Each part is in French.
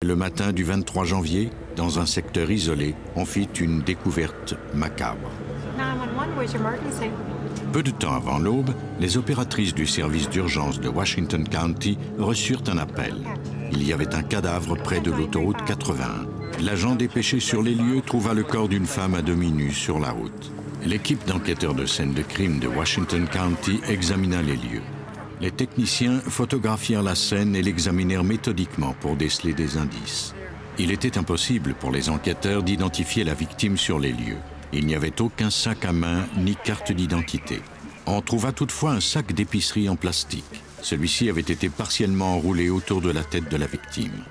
Le matin du 23 janvier, dans un secteur isolé, on fit une découverte macabre. Peu de temps avant l'aube, les opératrices du service d'urgence de Washington County reçurent un appel. Il y avait un cadavre près de l'autoroute 81. L'agent dépêché sur les lieux trouva le corps d'une femme à demi nue sur la route. L'équipe d'enquêteurs de scène de crime de Washington County examina les lieux. Les techniciens photographièrent la scène et l'examinèrent méthodiquement pour déceler des indices. Il était impossible pour les enquêteurs d'identifier la victime sur les lieux. Il n'y avait aucun sac à main ni carte d'identité. On trouva toutefois un sac d'épicerie en plastique. Celui-ci avait été partiellement enroulé autour de la tête de la victime.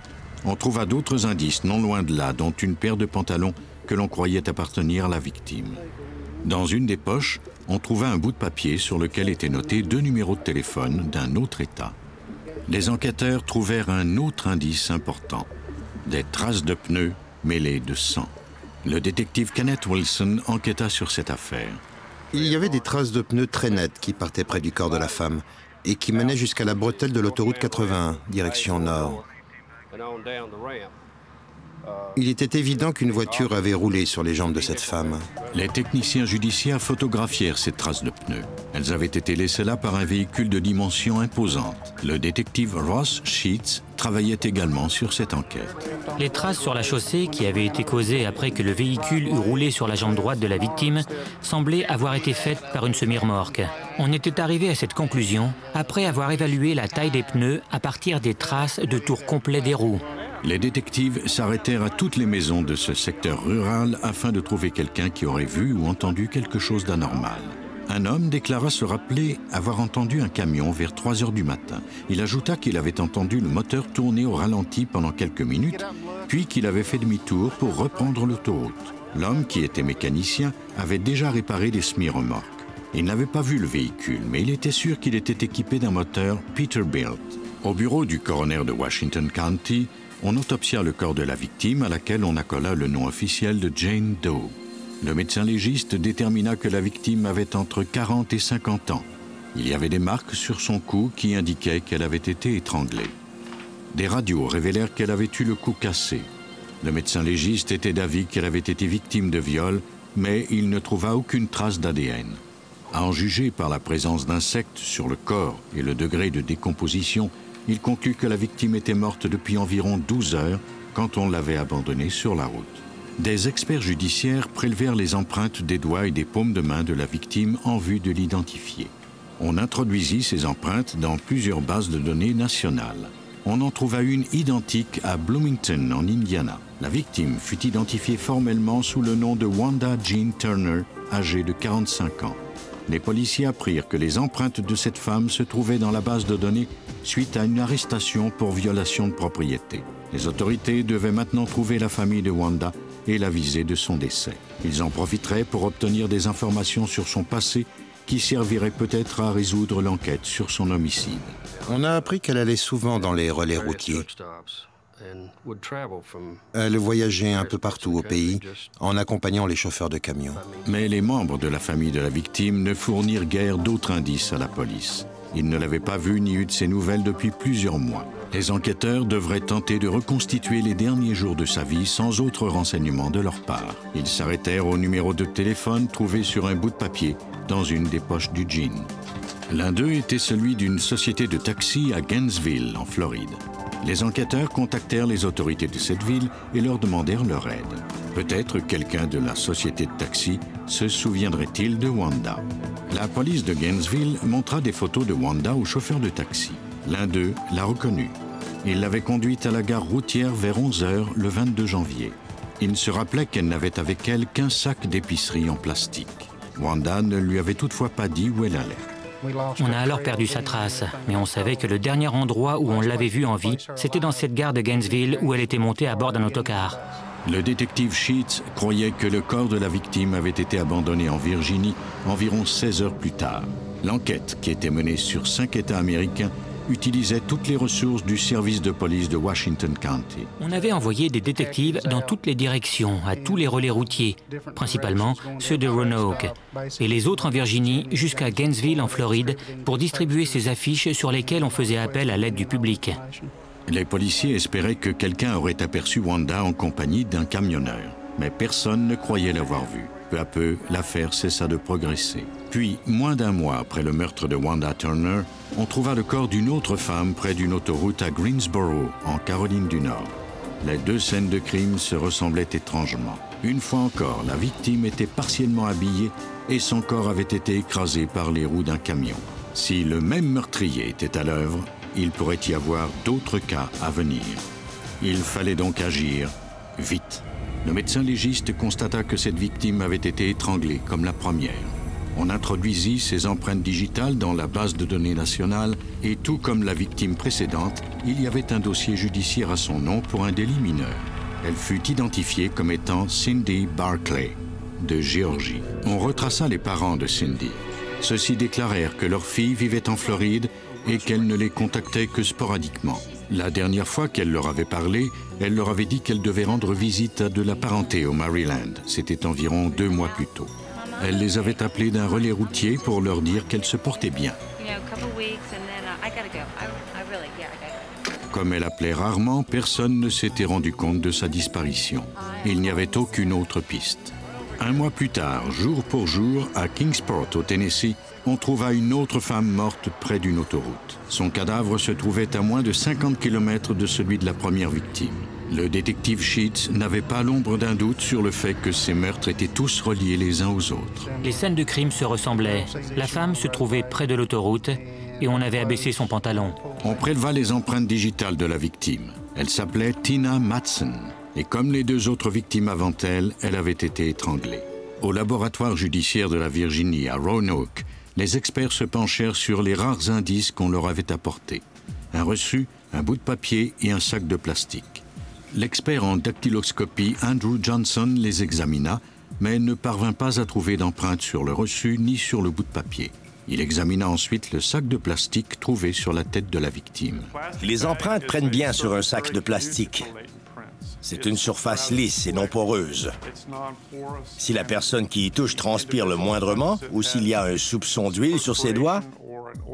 On trouva d'autres indices non loin de là, dont une paire de pantalons que l'on croyait appartenir à la victime. Dans une des poches, on trouva un bout de papier sur lequel étaient notés 2 numéros de téléphone d'un autre État. Les enquêteurs trouvèrent un autre indice important, des traces de pneus mêlées de sang. Le détective Kenneth Wilson enquêta sur cette affaire. Il y avait des traces de pneus très nettes qui partaient près du corps de la femme et qui menaient jusqu'à la bretelle de l'autoroute 81, direction nord. Il était évident qu'une voiture avait roulé sur les jambes de cette femme. Les techniciens judiciaires photographièrent ces traces de pneus. Elles avaient été laissées là par un véhicule de dimension imposante. Le détective Ross Sheets travaillait également sur cette enquête. Les traces sur la chaussée qui avaient été causées après que le véhicule eût roulé sur la jambe droite de la victime semblaient avoir été faites par une semi-remorque. On était arrivé à cette conclusion après avoir évalué la taille des pneus à partir des traces de tours complets des roues. Les détectives s'arrêtèrent à toutes les maisons de ce secteur rural afin de trouver quelqu'un qui aurait vu ou entendu quelque chose d'anormal. Un homme déclara se rappeler avoir entendu un camion vers 3 heures du matin. Il ajouta qu'il avait entendu le moteur tourner au ralenti pendant quelques minutes, puis qu'il avait fait demi-tour pour reprendre l'autoroute. L'homme, qui était mécanicien, avait déjà réparé des semi-remorques. Il n'avait pas vu le véhicule, mais il était sûr qu'il était équipé d'un moteur Peterbilt. Au bureau du coroner de Washington County, on autopsia le corps de la victime à laquelle on accola le nom officiel de Jane Doe. Le médecin légiste détermina que la victime avait entre 40 et 50 ans. Il y avait des marques sur son cou qui indiquaient qu'elle avait été étranglée. Des radios révélèrent qu'elle avait eu le cou cassé. Le médecin légiste était d'avis qu'elle avait été victime de viol, mais il ne trouva aucune trace d'ADN. À en juger par la présence d'insectes sur le corps et le degré de décomposition, il conclut que la victime était morte depuis environ 12 heures quand on l'avait abandonnée sur la route. Des experts judiciaires prélevèrent les empreintes des doigts et des paumes de main de la victime en vue de l'identifier. On introduisit ces empreintes dans plusieurs bases de données nationales. On en trouva une identique à Bloomington, en Indiana. La victime fut identifiée formellement sous le nom de Wanda Jean Turner, âgée de 45 ans. Les policiers apprirent que les empreintes de cette femme se trouvaient dans la base de données suite à une arrestation pour violation de propriété. Les autorités devaient maintenant trouver la famille de Wanda et l'aviser de son décès. Ils en profiteraient pour obtenir des informations sur son passé qui serviraient peut-être à résoudre l'enquête sur son homicide. On a appris qu'elle allait souvent dans les relais routiers. Elle voyageait un peu partout au pays en accompagnant les chauffeurs de camions. Mais les membres de la famille de la victime ne fournirent guère d'autres indices à la police. Ils ne l'avaient pas vue ni eu de ses nouvelles depuis plusieurs mois. Les enquêteurs devraient tenter de reconstituer les derniers jours de sa vie sans autre renseignement de leur part. Ils s'arrêtèrent au numéro de téléphone trouvé sur un bout de papier dans une des poches du jean. L'un d'eux était celui d'une société de taxi à Gainesville, en Floride. Les enquêteurs contactèrent les autorités de cette ville et leur demandèrent leur aide. Peut-être quelqu'un de la société de taxi se souviendrait-il de Wanda. La police de Gainesville montra des photos de Wanda au chauffeur de taxi. L'un d'eux la reconnut. Il l'avait conduite à la gare routière vers 11 heures le 22 janvier. Il se rappelait qu'elle n'avait avec elle qu'un sac d'épicerie en plastique. Wanda ne lui avait toutefois pas dit où elle allait. On a alors perdu sa trace, mais on savait que le dernier endroit où on l'avait vue en vie, c'était dans cette gare de Gainesville où elle était montée à bord d'un autocar. Le détective Sheets croyait que le corps de la victime avait été abandonné en Virginie environ 16 heures plus tard. L'enquête, qui était menée sur 5 États américains, utilisait toutes les ressources du service de police de Washington County. On avait envoyé des détectives dans toutes les directions, à tous les relais routiers, principalement ceux de Roanoke, et les autres en Virginie jusqu'à Gainesville en Floride pour distribuer ces affiches sur lesquelles on faisait appel à l'aide du public. Les policiers espéraient que quelqu'un aurait aperçu Wanda en compagnie d'un camionneur, mais personne ne croyait l'avoir vue. Peu à peu, l'affaire cessa de progresser. Puis, moins d'un mois après le meurtre de Wanda Turner, on trouva le corps d'une autre femme près d'une autoroute à Greensboro, en Caroline du Nord. Les deux scènes de crime se ressemblaient étrangement. Une fois encore, la victime était partiellement habillée et son corps avait été écrasé par les roues d'un camion. Si le même meurtrier était à l'œuvre, il pourrait y avoir d'autres cas à venir. Il fallait donc agir vite. Le médecin légiste constata que cette victime avait été étranglée comme la première. On introduisit ses empreintes digitales dans la base de données nationale et tout comme la victime précédente, il y avait un dossier judiciaire à son nom pour un délit mineur. Elle fut identifiée comme étant Cindy Barclay, de Géorgie. On retraça les parents de Cindy. Ceux-ci déclarèrent que leur fille vivait en Floride et qu'elle ne les contactait que sporadiquement. La dernière fois qu'elle leur avait parlé, elle leur avait dit qu'elle devait rendre visite à de la parenté au Maryland. C'était environ 2 mois plus tôt. Elle les avait appelés d'un relais routier pour leur dire qu'elle se portait bien. Comme elle appelait rarement, personne ne s'était rendu compte de sa disparition. Il n'y avait aucune autre piste. 1 mois plus tard, jour pour jour, à Kingsport, au Tennessee, on trouva une autre femme morte près d'une autoroute. Son cadavre se trouvait à moins de 50 km de celui de la première victime. Le détective Sheets n'avait pas l'ombre d'un doute sur le fait que ces meurtres étaient tous reliés les uns aux autres. Les scènes de crime se ressemblaient. La femme se trouvait près de l'autoroute et on avait abaissé son pantalon. On préleva les empreintes digitales de la victime. Elle s'appelait Tina Madsen. Et comme les 2 autres victimes avant elle, elle avait été étranglée. Au laboratoire judiciaire de la Virginie, à Roanoke, les experts se penchèrent sur les rares indices qu'on leur avait apportés. Un reçu, un bout de papier et un sac de plastique. L'expert en dactyloscopie Andrew Johnson les examina, mais ne parvint pas à trouver d'empreinte sur le reçu ni sur le bout de papier. Il examina ensuite le sac de plastique trouvé sur la tête de la victime. Les empreintes prennent bien sur un sac de plastique. C'est une surface lisse et non poreuse. Si la personne qui y touche transpire le moindrement ou s'il y a un soupçon d'huile sur ses doigts,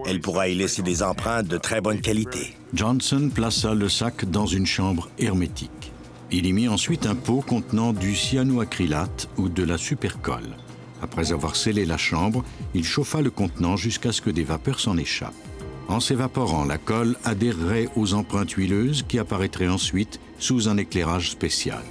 elle pourra y laisser des empreintes de très bonne qualité. Johnson plaça le sac dans une chambre hermétique. Il y mit ensuite un pot contenant du cyanoacrylate ou de la supercolle. Après avoir scellé la chambre, il chauffa le contenant jusqu'à ce que des vapeurs s'en échappent. En s'évaporant, la colle adhérerait aux empreintes huileuses qui apparaîtraient ensuite sous un éclairage spécial.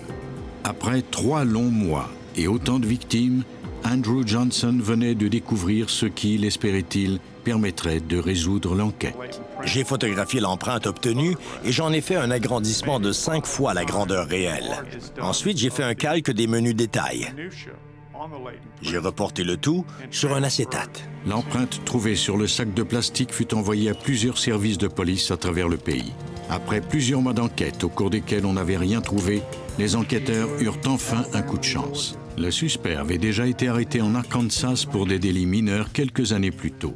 Après 3 longs mois et autant de victimes, Andrew Johnson venait de découvrir ce qui, l'espérait-il, permettrait de résoudre l'enquête. J'ai photographié l'empreinte obtenue et j'en ai fait un agrandissement de 5 fois la grandeur réelle. Ensuite, j'ai fait un calque des menus détails. J'ai reporté le tout sur un acétate. L'empreinte trouvée sur le sac de plastique fut envoyée à plusieurs services de police à travers le pays. Après plusieurs mois d'enquête au cours desquels on n'avait rien trouvé, les enquêteurs eurent enfin un coup de chance. Le suspect avait déjà été arrêté en Arkansas pour des délits mineurs quelques années plus tôt.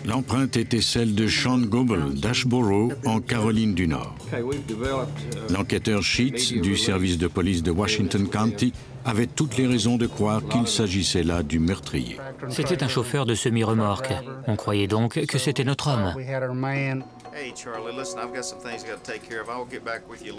L'empreinte était celle de Sean Goble d'Ashboro, en Caroline du Nord. L'enquêteur Sheets du service de police de Washington County avait toutes les raisons de croire qu'il s'agissait là du meurtrier. C'était un chauffeur de semi-remorque. On croyait donc que c'était notre homme.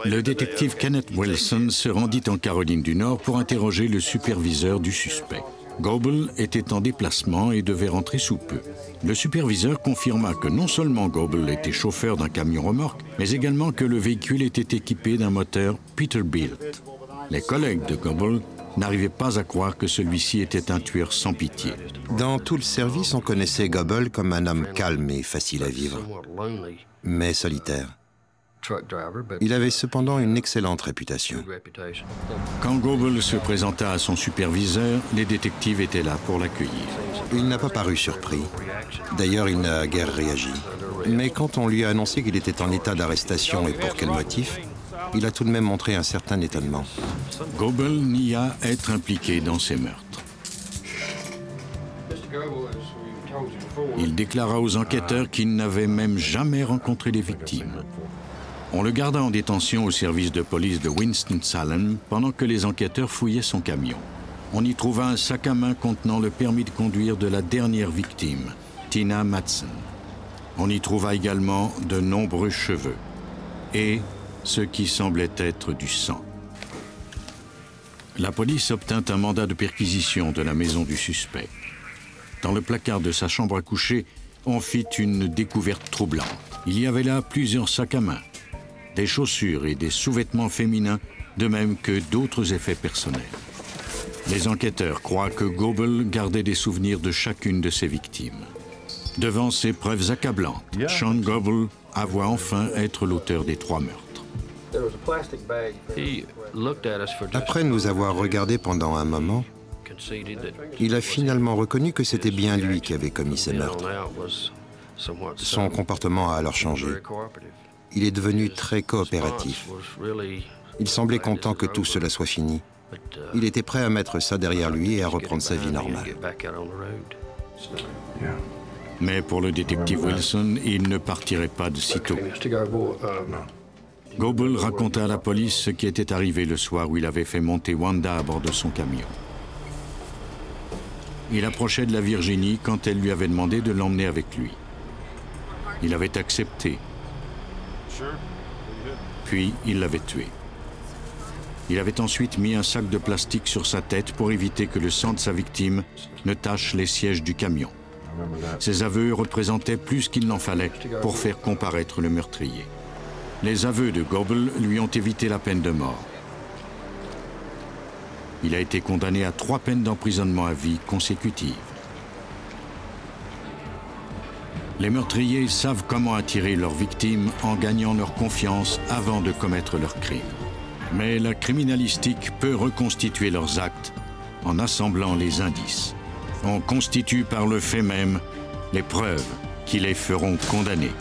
Le détective Kenneth Wilson se rendit en Caroline du Nord pour interroger le superviseur du suspect. Goble était en déplacement et devait rentrer sous peu. Le superviseur confirma que non seulement Goble était chauffeur d'un camion remorque, mais également que le véhicule était équipé d'un moteur Peterbilt. Les collègues de Goble n'arrivaient pas à croire que celui-ci était un tueur sans pitié. Dans tout le service, on connaissait Goble comme un homme calme et facile à vivre, mais solitaire. Il avait cependant une excellente réputation. Quand Goble se présenta à son superviseur, les détectives étaient là pour l'accueillir. Il n'a pas paru surpris. D'ailleurs, il n'a guère réagi. Mais quand on lui a annoncé qu'il était en état d'arrestation et pour quel motif, il a tout de même montré un certain étonnement. Goble nia être impliqué dans ces meurtres. Il déclara aux enquêteurs qu'il n'avait même jamais rencontré les victimes. On le garda en détention au service de police de Winston-Salem pendant que les enquêteurs fouillaient son camion. On y trouva un sac à main contenant le permis de conduire de la dernière victime, Tina Madsen. On y trouva également de nombreux cheveux. et ce qui semblait être du sang. La police obtint un mandat de perquisition de la maison du suspect. Dans le placard de sa chambre à coucher, on fit une découverte troublante. Il y avait là plusieurs sacs à main, des chaussures et des sous-vêtements féminins, de même que d'autres effets personnels. Les enquêteurs croient que Goebel gardait des souvenirs de chacune de ses victimes. Devant ces preuves accablantes, Sean Goebel avoua enfin être l'auteur des 3 meurtres. Après nous avoir regardés pendant un moment, il a finalement reconnu que c'était bien lui qui avait commis ces meurtres. Son comportement a alors changé. Il est devenu très coopératif. Il semblait content que tout cela soit fini. Il était prêt à mettre ça derrière lui et à reprendre sa vie normale. Mais pour le détective Wilson, il ne partirait pas de sitôt. Goebel raconta à la police ce qui était arrivé le soir où il avait fait monter Wanda à bord de son camion. Il approchait de la Virginie quand elle lui avait demandé de l'emmener avec lui. Il avait accepté. Puis il l'avait tué. Il avait ensuite mis un sac de plastique sur sa tête pour éviter que le sang de sa victime ne tache les sièges du camion. Ses aveux représentaient plus qu'il n'en fallait pour faire comparaître le meurtrier. Les aveux de Goebel lui ont évité la peine de mort. Il a été condamné à 3 peines d'emprisonnement à vie consécutives. Les meurtriers savent comment attirer leurs victimes en gagnant leur confiance avant de commettre leurs crimes. Mais la criminalistique peut reconstituer leurs actes en assemblant les indices. On constitue par le fait même les preuves qui les feront condamner.